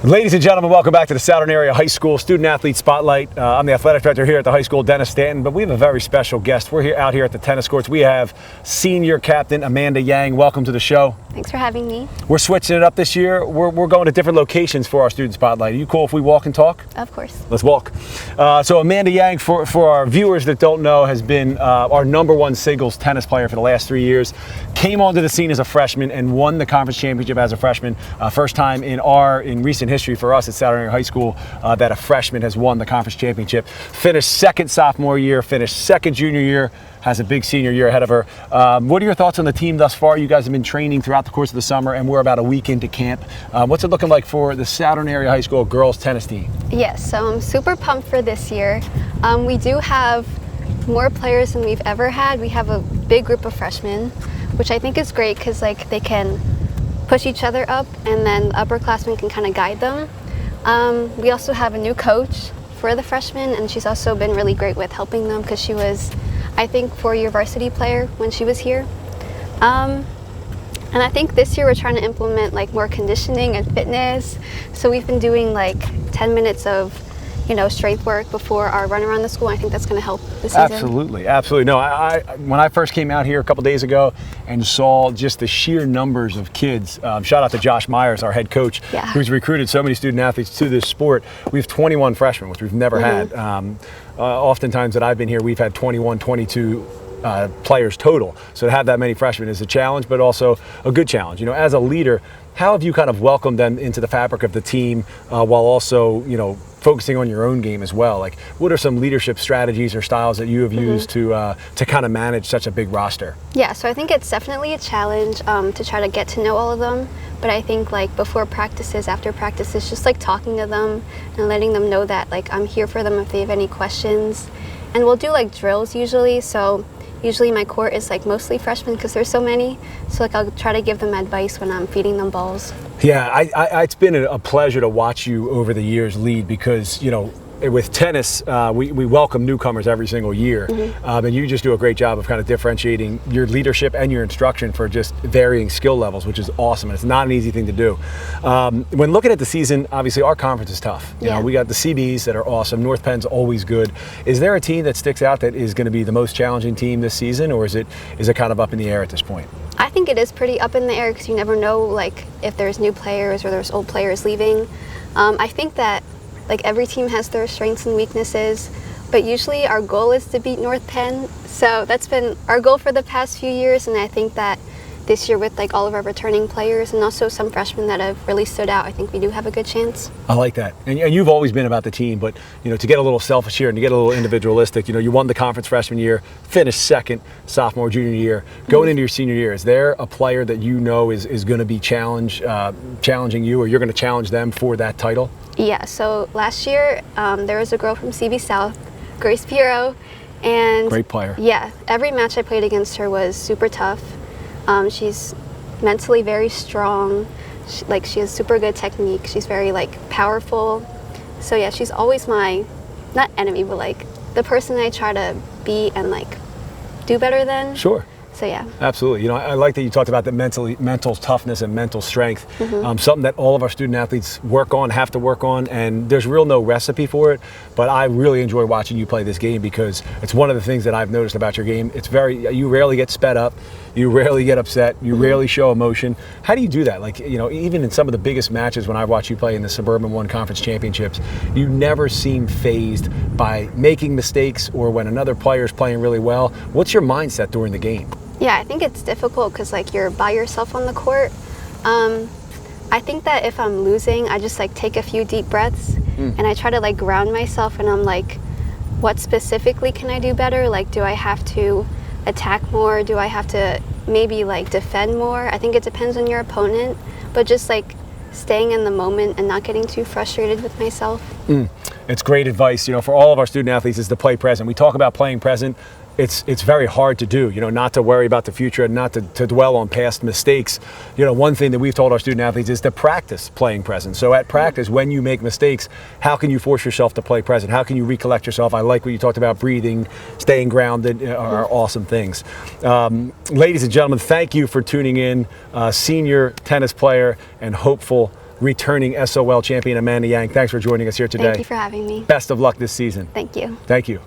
Ladies and gentlemen, welcome back to the Southern Area High School Student Athlete Spotlight. I'm the athletic director here at the high school, Dennis Stanton, but we have a very special guest. We're out here at the tennis courts. We have senior captain Amanda Yang. Welcome to the show. Thanks for having me. We're switching it up this year. We're going to different locations for our Student Spotlight. Are you cool if we walk and talk? Of course. Let's walk. So Amanda Yang, for our viewers that don't know, has been our #1 singles tennis player for the last 3 years. Came onto the scene as a freshman and won the conference championship as a freshman. First time in recent history for us at Southern Area High School that a freshman has won the conference championship. Finished second sophomore year, finished second junior year, has a big senior year ahead of her. What are your thoughts on the team thus far? You guys have been training throughout the course of the summer, and we're about a week into camp. What's it looking like for the Southern Area High School girls tennis team? Yes, so I'm super pumped for this year. We do have more players than we've ever had. We have a big group of freshmen, which I think is great because they can push each other up, and then the upperclassmen can kind of guide them. We also have a new coach for the freshmen, and she's also been really great with helping them because she was, I think, 4-year varsity player when she was here. And I think this year we're trying to implement more conditioning and fitness. So we've been doing 10 minutes of strength work before our run around the school. I think that's going to help this season. Absolutely, absolutely. No, when I first came out here a couple days ago and saw just the sheer numbers of kids, shout out to Josh Myers, our head coach, who's recruited so many student athletes to this sport. We have 21 freshmen, which we've never had. Oftentimes that I've been here, we've had 21, 22 players total. So to have that many freshmen is a challenge, but also a good challenge. As a leader, how have you kind of welcomed them into the fabric of the team while also, focusing on your own game as well? What are some leadership strategies or styles that you have used to kind of manage such a big roster? Yeah, so I think it's definitely a challenge to try to get to know all of them. But I think before practices, after practices, just talking to them and letting them know that I'm here for them if they have any questions. And we'll do drills usually. So usually my court is mostly freshmen because there's so many. So I'll try to give them advice when I'm feeding them balls. Yeah, it's been a pleasure to watch you over the years lead because, with tennis, we welcome newcomers every single year. And you just do a great job of kind of differentiating your leadership and your instruction for just varying skill levels, which is awesome. And it's not an easy thing to do. When looking at the season, obviously our conference is tough. You know, we got the CBs that are awesome. North Penn's always good. Is there a team that sticks out that is going to be the most challenging team this season, or is it kind of up in the air at this point? I think it is pretty up in the air because you never know if there's new players or there's old players leaving. I think that every team has their strengths and weaknesses, but usually our goal is to beat North Penn. So that's been our goal for the past few years, and I think that this year with all of our returning players and also some freshmen that have really stood out, I think we do have a good chance. I like that. And you've always been about the team, but to get a little selfish here and to get a little individualistic, you won the conference freshman year, finished second sophomore, junior year. Going into your senior year, is there a player that is going to be challenging you, or you're going to challenge them for that title? Yeah, so last year there was a girl from CB South, Grace Piero, and great player. Yeah, every match I played against her was super tough. She's mentally very strong. She has super good technique. She's very powerful. So yeah, she's always my, not enemy, but the person I try to be and do better than. Sure. So yeah. Absolutely. I like that you talked about the mental toughness and mental strength. Something that all of our student athletes have to work on, and there's no recipe for it. But I really enjoy watching you play this game because it's one of the things that I've noticed about your game. You rarely get sped up, you rarely get upset, you rarely show emotion. How do you do that? Even in some of the biggest matches when I watch you play in the Suburban 1 Conference Championships, you never seem fazed by making mistakes or when another player is playing really well. What's your mindset during the game? Yeah, I think it's difficult because you're by yourself on the court. I think that if I'm losing, I just take a few deep breaths and I try to ground myself, and I'm what specifically can I do better? Do I have to attack more? Do I have to maybe defend more? I think it depends on your opponent, but just staying in the moment and not getting too frustrated with myself. It's great advice, for all of our student athletes, is to play present. We talk about playing present. It's very hard to do, not to worry about the future and not to dwell on past mistakes. One thing that we've told our student athletes is to practice playing present. So at practice, when you make mistakes, how can you force yourself to play present? How can you recollect yourself? I like what you talked about, breathing, staying grounded are awesome things. Ladies and gentlemen, thank you for tuning in. Senior tennis player and hopeful returning SOL champion Amanda Yang. Thanks for joining us here today. Thank you for having me. Best of luck this season. Thank you. Thank you.